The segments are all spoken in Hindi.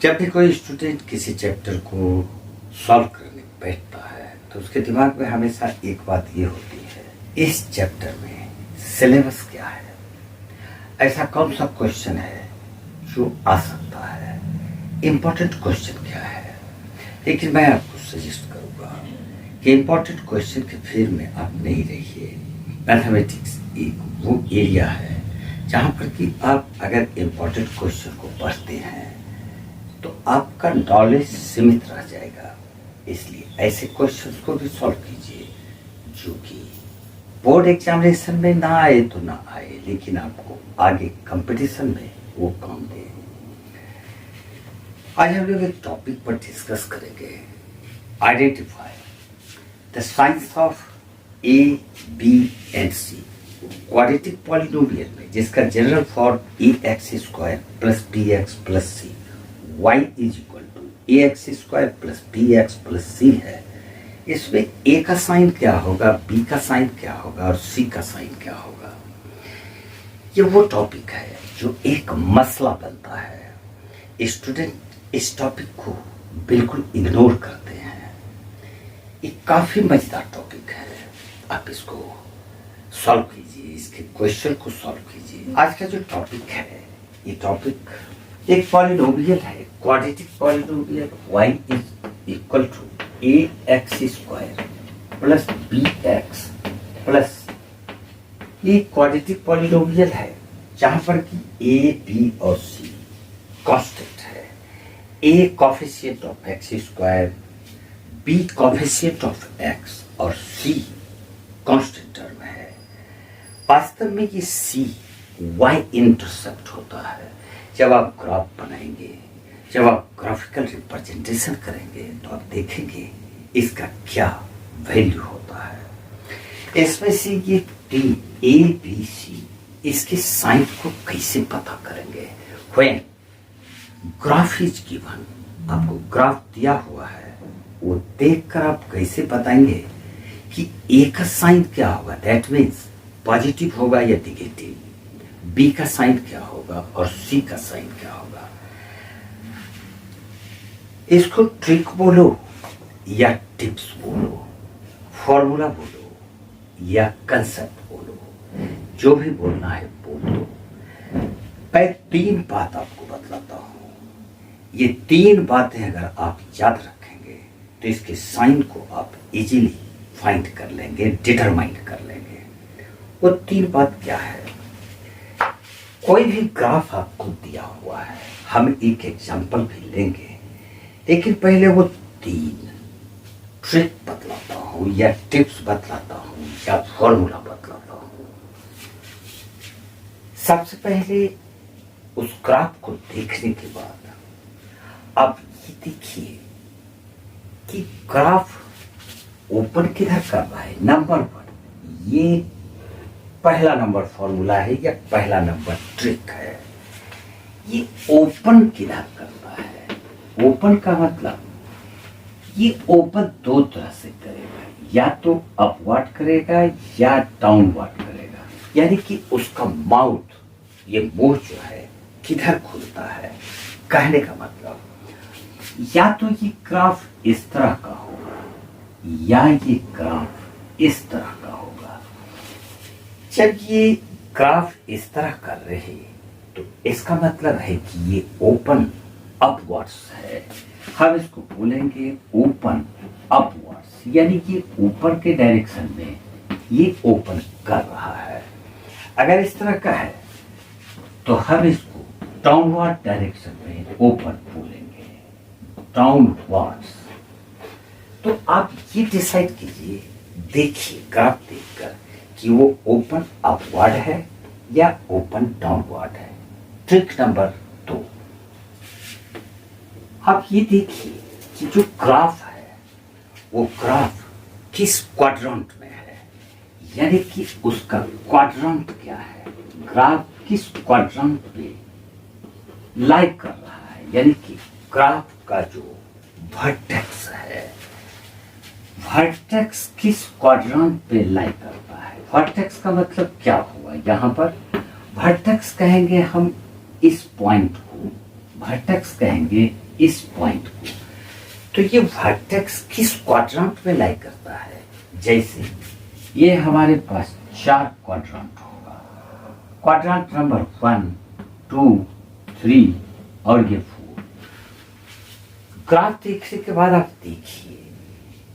जब भी कोई स्टूडेंट किसी चैप्टर को सॉल्व करने बैठता है तो उसके दिमाग में हमेशा एक बात ये होती है, इस चैप्टर में सिलेबस क्या है, ऐसा कौन सा क्वेश्चन है जो आ सकता है, इम्पोर्टेंट क्वेश्चन क्या है। लेकिन मैं आपको सजेस्ट करूँगा कि इम्पोर्टेंट क्वेश्चन के फेर में आप नहीं रहिए। मैथमेटिक्स एक वो एरिया है जहाँ पर कि आप अगर इम्पोर्टेंट क्वेश्चन को पढ़ते हैं तो आपका नॉलेज सीमित रह जाएगा। इसलिए ऐसे क्वेश्चंस को भी सॉल्व कीजिए जो कि बोर्ड एग्जामिनेशन में ना आए तो ना आए, लेकिन आपको आगे कंपटीशन में वो काम दे। आज हम लोग एक टॉपिक पर डिस्कस करेंगे, identify the science of A B and C quadratic polynomial में, जिसका general form A x square plus B x plus C y is equal to A x square plus B x plus C है। इसमें a का साइन क्या होगा, b का साइन क्या होगा और c का साइन क्या होगा। ये वो टॉपिक है जो एक मसला बनता है। स्टूडेंट इस टॉपिक को बिल्कुल इग्नोर करते हैं। ये काफी मजेदार टॉपिक है, आप इसको सॉल्व कीजिए, इसके क्वेश्चन को सॉल्व कीजिए। आज का जो टॉपिक है, ये टॉपिक एक पॉलिनोमियल है, quadratic polynomial y is equal to A x square plus B x plus, ये क्वाड्रेटिक पॉलिनोमियल है जहां पर कि ए बी और सी कांस्टेंट है। A coefficient of X square, B coefficient of X और सी कांस्टेंट टर्म है। वास्तव में ये सी y इंटरसेप्ट होता है। जब आप ग्राफ बनाएंगे, जब आप ग्राफिकल रिप्रेजेंटेशन करेंगे तो आप देखेंगे इसका क्या वैल्यू होता है। इसमें से ये टी ए बी सी, इसके साइन को कैसे पता करेंगे। व्हेन ग्राफ इज गिवन, आपको ग्राफ दिया हुआ है, वो देखकर आप कैसे बताएंगे कि ए का साइन क्या होगा, दैट मीन्स पॉजिटिव होगा या निगेटिव, बी का साइन क्या होगा और सी का साइन क्या होगा। इसको ट्रिक बोलो या टिप्स बोलो, फॉर्मूला बोलो या कंसेप्ट बोलो, जो भी बोलना है बोल दो। मैं 3 बात आपको बतलाता हूं। ये 3 बातें अगर आप याद रखेंगे तो इसके साइन को आप इजीली फाइंड कर लेंगे, डिटरमाइन कर लेंगे। वो 3 बात क्या है। कोई भी ग्राफ आपको दिया हुआ है, हम एक एग्जांपल भी लेंगे, लेकिन पहले वो 3 ट्रिक बतलाता हूं या टिप्स बतलाता हूं या फॉर्मूला बतलाता हूं। सबसे पहले उस ग्राफ को देखने के बाद आप ये देखिए कि ग्राफ ओपन किधर कर रहा है। नंबर 1, ये पहला नंबर फॉर्मूला है या पहला नंबर ट्रिक है। ये ओपन किधर करता है। ओपन का मतलब ये ओपन 2 तरह से करेगा, या तो अपवर्ड करेगा या डाउनवर्ड करेगा। यानी कि उसका माउथ, ये मुंह जो है किधर खुलता है। कहने का मतलब या तो ये ग्राफ इस तरह का होगा या ये ग्राफ इस तरह का होगा। जब ये ग्राफ इस तरह कर रहे तो इसका मतलब है कि ये ओपन अपवर्ड्स है। हम इसको बोलेंगे ओपन अपवर्ड्स, यानी कि ऊपर के डायरेक्शन में ये ओपन कर रहा है। अगर इस तरह का है तो हम इसको डाउनवर्ड डायरेक्शन में ओपन बोलेंगे, डाउनवर्ड्स। तो आप ये डिसाइड कीजिए, देखिए ग्राफ देखकर कि वो ओपन अपवर्ड है या ओपन डाउनवर्ड है। ट्रिक नंबर 2, आप ये देखिए कि जो ग्राफ है वो ग्राफ किस क्वाड्रेंट में है, यानी कि उसका क्वाड्रेंट क्या है, ग्राफ किस क्वाड्रेंट पे लाई कर रहा है। यानी कि ग्राफ का जो वर्टेक्स है, वर्टेक्स किस क्वाड्रेंट पे लाई करता है। वर्टेक्स का मतलब क्या हुआ, यहाँ पर वर्टेक्स कहेंगे हम इस पॉइंट को वर्टेक्स कहेंगे इस पॉइंट को। तो ये वर्टेक्स किस क्वाड्रेंट में लाई करता है? जैसे ये हमारे पास 4 क्वाड्रेंट होगा, क्वाड्रेंट नंबर 1, 2, 3 और ये 4। ग्राफ देखने के बाद आप देखिए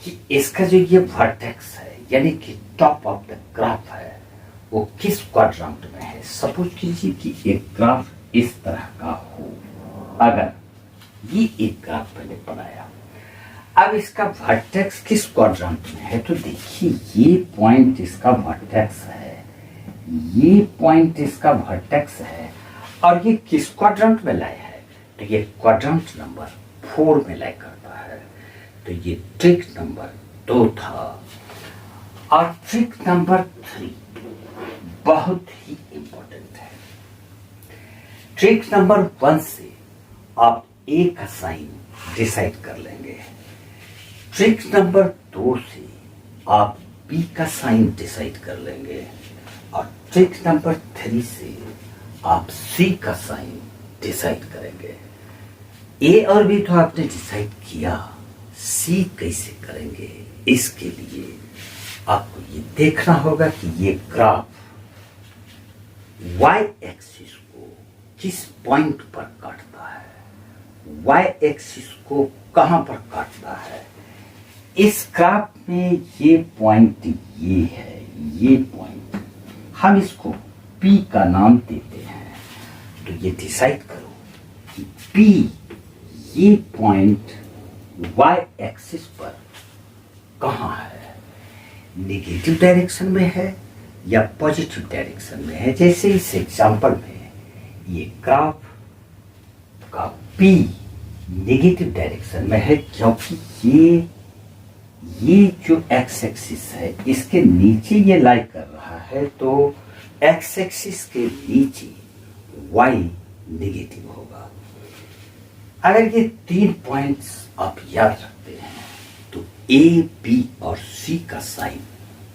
कि इसका जो ये वर्टेक्स है यानी कि टॉप ऑफ द ग्राफ है वो किस क्वाड्रेंट में है। सपोज कीजिए कि एक ग्राफ इस तरह का हो, अगर ये एक ग्राफ मैंने बनाया, अब इसका वर्टेक्स किस क्वाड्रेंट में है? तो देखिए ये पॉइंट इसका वर्टेक्स है, ये पॉइंट इसका वर्टेक्स है, और ये किस क्वाड्रेंट में लाया है? तो ये क्वाड्रेंट नंबर 4 में लाई करता है। तो ये ट्रिक नंबर 2 था। और ट्रिक नंबर 3 बहुत ही इंपॉर्टेंट है। ट्रिक नंबर 1 से आप ए का साइन डिसाइड कर लेंगे, ट्रिक नंबर 2 से आप बी का साइन डिसाइड कर लेंगे, और ट्रिक नंबर 3 से आप सी का साइन डिसाइड करेंगे। ए और बी तो आपने डिसाइड किया, सी कैसे करेंगे? इसके लिए आपको ये देखना होगा कि ये ग्राफ y एक्सिस को किस पॉइंट पर काटता है, y एक्सिस को कहां पर काटता है। इस ग्राफ में ये पॉइंट ये है, ये पॉइंट हम इसको P का नाम देते हैं। तो ये डिसाइड करो कि P ये पॉइंट y एक्सिस पर कहां है, नेगेटिव डायरेक्शन में है या पॉजिटिव डायरेक्शन में है। जैसे इस एग्जांपल में ये ग्राफ का P नेगेटिव डायरेक्शन में है, क्योंकि ये जो एक्स एक्सिस है इसके नीचे ये लाई कर रहा है, तो एक्स एक्सिस के नीचे y नेगेटिव होगा। अगर ये 3 पॉइंट्स आप याद रखते हैं तो ए, बी और सी का साइन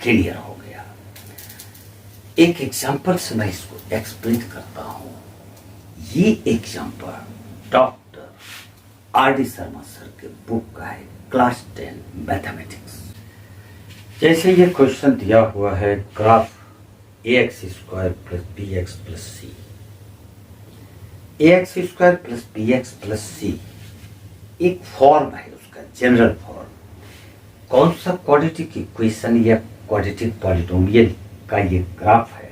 क्लियर हो गया। एक एग्जांपल से मैं इसको एक्सप्लेन करता हूं। ये example doctor RD. Sharma sir के बुक का है, क्लास 10 मैथमेटिक्स। जैसे ये क्वेश्चन दिया हुआ है, graph A x square plus B x plus C. A x square plus B x plus C एक फॉर्म है उसका, जनरल फॉर्म। कौन सा क्वाड्रेटिक इक्वेशन या क्वाड्रेटिक पॉलिनोमियल का ये ग्राफ है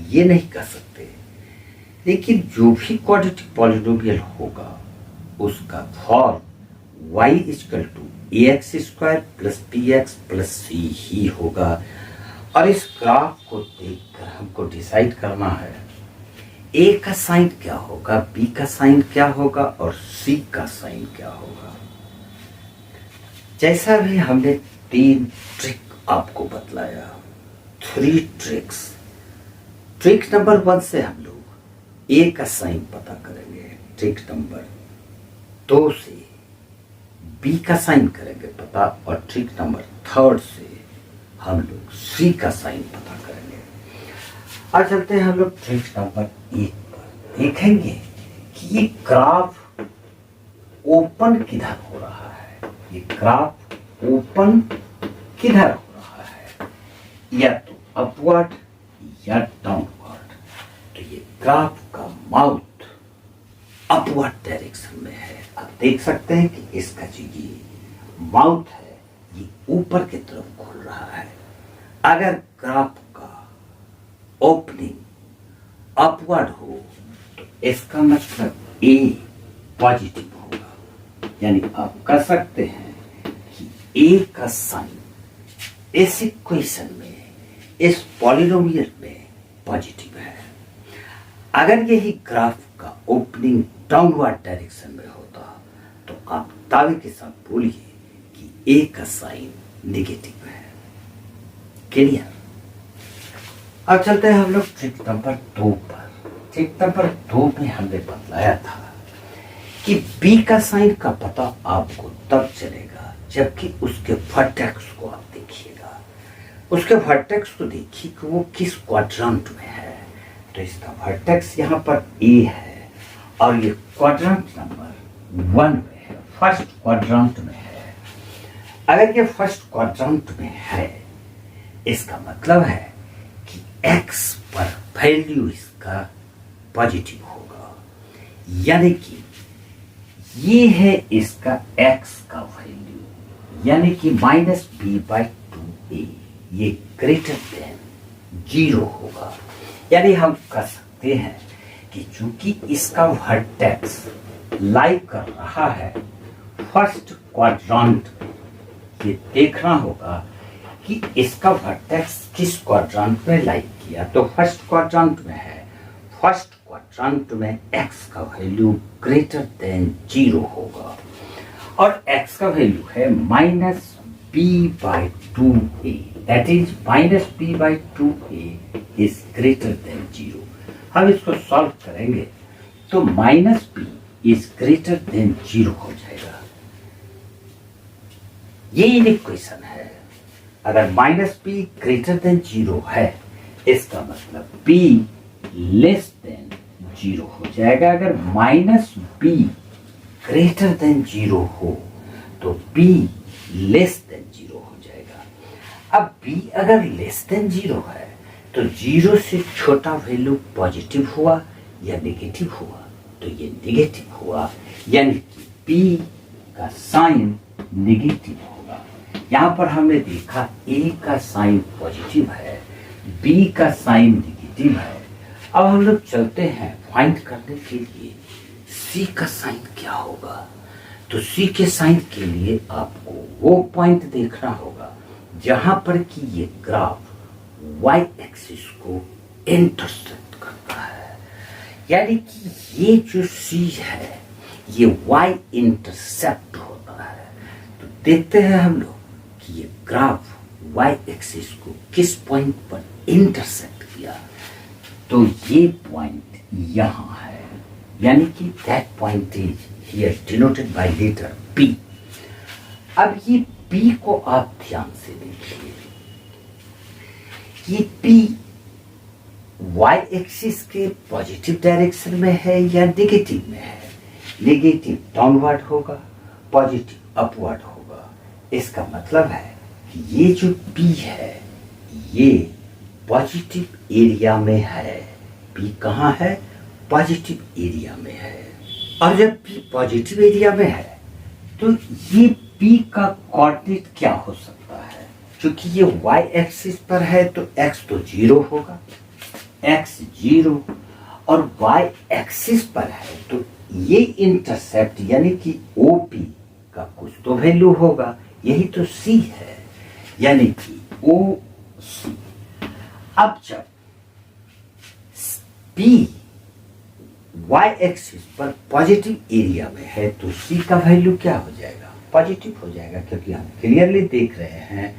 ये नहीं कह सकते, लेकिन जो भी क्वाड्रेटिक पॉलिनोमियल होगा उसका form y equal to A x square plus B x plus C ही होगा। और इस ग्राफ को देखकर हमको डिसाइड करना है ए का साइन क्या होगा, बी का साइन क्या होगा और सी का साइन क्या होगा। जैसा भी हमने 3 ट्रिक आपको बतलाया, 3 ट्रिक्स। ट्रिक नंबर 1 से हम लोग ए का साइन पता करेंगे, ट्रिक नंबर 2 से बी का साइन करेंगे पता, और ट्रिक नंबर 3 से हम लोग सी का साइन पता करेंगे। आज चलते हैं हम लोग ट्रिक नंबर 1 पर। देखेंगे कि ये ग्राफ ओपन किधर हो रहा है, ये ग्राफ ओपन किधर हो रहा है, या तो अपवर्ड या डाउनवर्ड। तो ये ग्राफ का माउथ अपवर्ड डायरेक्शन में है। आप देख सकते हैं कि इसका जो ये माउथ है ये ऊपर की तरफ खुल रहा है। अगर ग्राफ का ओपनिंग अपवर्ड हो तो इसका मतलब ए पॉजिटिव होगा, यानी आप कह सकते हैं कि ए का साइन इस इक्वेशन में, इस पॉलिनोमियल में पॉजिटिव है। अगर यही ग्राफ का ओपनिंग डाउनवर्ड डायरेक्शन में होता तो आप दावे के साथ बोलिए कि ए का साइन नेगेटिव है। क्लियर? अब चलते हैं हम लोग ट्रिक नंबर 2 पर। ट्रिक नंबर 2 में हमने बतलाया था कि बी का साइन का पता आपको तब चलेगा जबकि उसके वर्टेक्स को आप देखिएगा। उसके वर्टेक्स को देखिए कि वो किस क्वाड्रेंट में है। तो इसका वर्टेक्स यहाँ पर ए है और ये क्वाड्रेंट नंबर 1 में है, फर्स्ट क्वाड्रेंट में है। अगर ये फर्स्ट क्वाड्रेंट में है, इसका मतलब है कि x पर वैल्यू इसका पॉजिटिव होगा, यानी कि ये है इसका x का वैल्यू, यानी कि -b/2a ये ग्रेटर देन 0 होगा। यानी हम कह सकते हैं कि चूंकि इसका वर्टेक्स लाई कर रहा है फर्स्ट क्वाड्रेंट में, ये देखना होगा कि इसका वर्टेक्स किस क्वाड्रेंट में लाई किया। तो फर्स्ट क्वाड्रेंट में है, फर्स्ट क्वाड्रेंट में x का वैल्यू ग्रेटर देन 0 होगा और x का वैल्यू है -b/2a, that is -b/2a is greater than 0। हम इसको सॉल्व करेंगे तो -b इज ग्रेटर देन 0 हो जाएगा। ये इक्वेशन है। अगर -b ग्रेटर देन 0 है, इसका मतलब b लेस देन 0 हो जाएगा। अगर -b ग्रेटर देन 0 हो तो b लेस देन 0 हो जाएगा। अब b अगर लेस देन 0 है तो 0 से छोटा वैल्यू पॉजिटिव हुआ या नेगेटिव हुआ, तो ये नेगेटिव हुआ, यानी कि b का साइन नेगेटिव होगा। यहाँ पर हमने देखा a का साइन पॉजिटिव है, b का साइन नेगेटिव है। अब हम लोग चलते हैं फाइंड करने के लिए c का साइन क्या होगा। तो c के साइन के लिए आपको वो पॉइंट देखना होगा जहां पर कि ये ग्राफ y एक्सिस को इंटरसेक्ट करता है, यानी कि ये जो c है ये y इंटरसेप्ट होता है। तो देखते हैं हम लोग कि ये ग्राफ y एक्सिस को किस पॉइंट पर इंटरसेक्ट किया। तो ये पॉइंट यहाँ है, यानी कि that point is here denoted by letter P। अब ये P को आप ध्यान से देखिए, ये P y एक्सिस के पॉजिटिव डायरेक्शन में है या नेगेटिव में है। नेगेटिव डाउनवर्ड होगा, पॉजिटिव अपवर्ड होगा। इसका मतलब है कि ये जो P है ये पॉजिटिव एरिया में है। P कहाँ है? पॉजिटिव एरिया में है। और जब P पॉजिटिव एरिया में है तो ये P का कोऑर्डिनेट क्या हो सकता है? क्योंकि ये y एक्सिस पर है तो x तो 0 होगा, x 0, और y एक्सिस पर है तो ये इंटरसेप्ट यानी कि OP का कुछ तो वैल्यू होगा, यही तो C है, यानी कि OC। अब जब P y एक्सिस पर पॉजिटिव एरिया में है तो C का वैल्यू क्या हो जाएगा? पॉजिटिव हो जाएगा, क्योंकि हम क्लियरली देख रहे हैं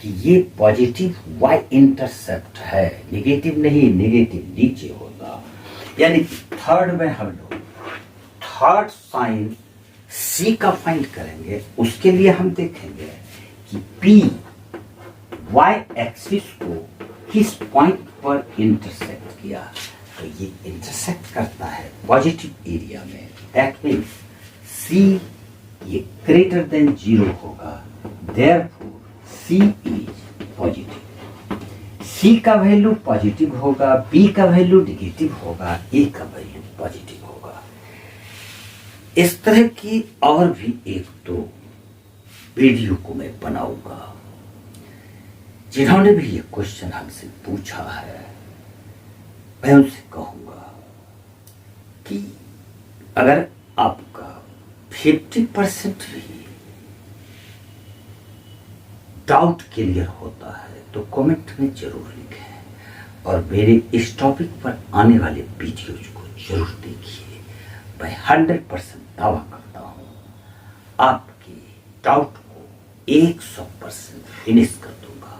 कि ये पॉजिटिव y इंटरसेप्ट है, नेगेटिव नहीं, नेगेटिव नीचे होगा। यानी कि थर्ड में हम लोग थर्ड साइन C का फाइंड करेंगे। उसके लिए हम देखेंगे कि P y एक्सिस को किस पॉइंट पर इंटरसेक्ट किया। तो ये इंटरसेक्ट करता है पॉजिटिव एरिया में, दैट मीन्स C ये ग्रेटर देन 0 होगा, therefore C is positive. C का वैल्यू पॉजिटिव होगा, B का वैल्यू नेगेटिव होगा, A का वैल्यू पॉजिटिव होगा। इस तरह की और भी एक दो वीडियो को मैं बनाऊंगा। जिन्होंने भी ये क्वेश्चन हमसे पूछा है, मैं उनसे कहूंगा कि अगर आपका 50% भी डाउट क्लियर होता है तो कमेंट में जरूर लिखें और मेरे इस टॉपिक पर आने वाले वीडियोज को जरूर देखिए। मैं 100% दावा करता हूँ आपके डाउट को 100% फिनिश कर दूंगा।